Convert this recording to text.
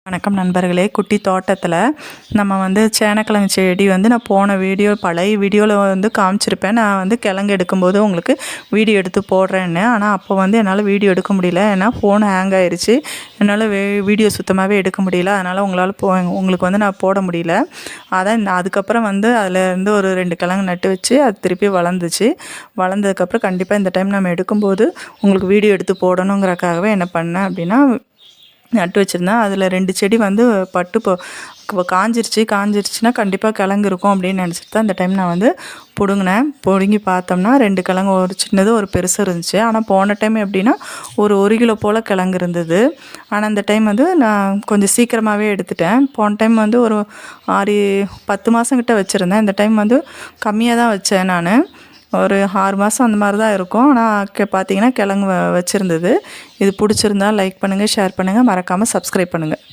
வணக்கம் நண்பர்களே. குட்டி தோட்டத்தில் நம்ம சேனக்கிழங்கு செடி நான் போன பழைய வீடியோவில் காமிச்சிருப்பேன். நான் கிழங்கு எடுக்கும்போது உங்களுக்கு வீடியோ எடுத்து போடுறேன்னு. ஆனால் அப்போ என்னால் வீடியோ எடுக்க முடியல. ஏன்னா ஃபோன் ஹேங் ஆயிடுச்சு. என்னால் வீடியோ சுத்தமாகவே எடுக்க முடியல. அதனால் உங்களுக்கு நான் போட முடியல. அதான் அதுக்கப்புறம் அதில் ஒரு 2 கிழங்கு நட்டு வச்சு அது திருப்பி வளர்ந்துச்சு. வளர்ந்ததுக்கப்புறம் கண்டிப்பாக இந்த டைம் நம்ம எடுக்கும்போது உங்களுக்கு வீடியோ எடுத்து போடணுங்கிறக்காகவே என்ன பண்ணேன் அப்படின்னா, நட்டு வச்சுருந்தேன். அதில் 2 செடி பட்டு காஞ்சிருச்சுன்னா கண்டிப்பாக கிழங்கு இருக்கும் அப்படின்னு நினச்சிட்டு தான் இந்த டைம் நான் பிடுங்கினேன். பிடுங்கி பார்த்தோம்னா 2 கிழங்கு, ஒரு சின்னது ஒரு பெருசு இருந்துச்சு. ஆனால் போன டைம் எப்படின்னா ஒரு கிலோ போல் கிழங்கு இருந்தது. ஆனால் இந்த டைம் நான் கொஞ்சம் சீக்கிரமாகவே எடுத்துட்டேன். போன டைம் ஒரு 10 மாதம் கிட்ட வச்சுருந்தேன். இந்த டைம் கம்மியாக தான் வச்சேன். நான் ஒரு 6 மாதம் அந்த மாதிரி தான் இருக்கும். ஆனால் பார்த்தீங்கன்னா கிழங்கு வச்சுருந்தது. இது பிடிச்சிருந்தா லைக் பண்ணுங்கள், ஷேர் பண்ணுங்கள், மறக்காமல் சப்ஸ்கிரைப் பண்ணுங்கள்.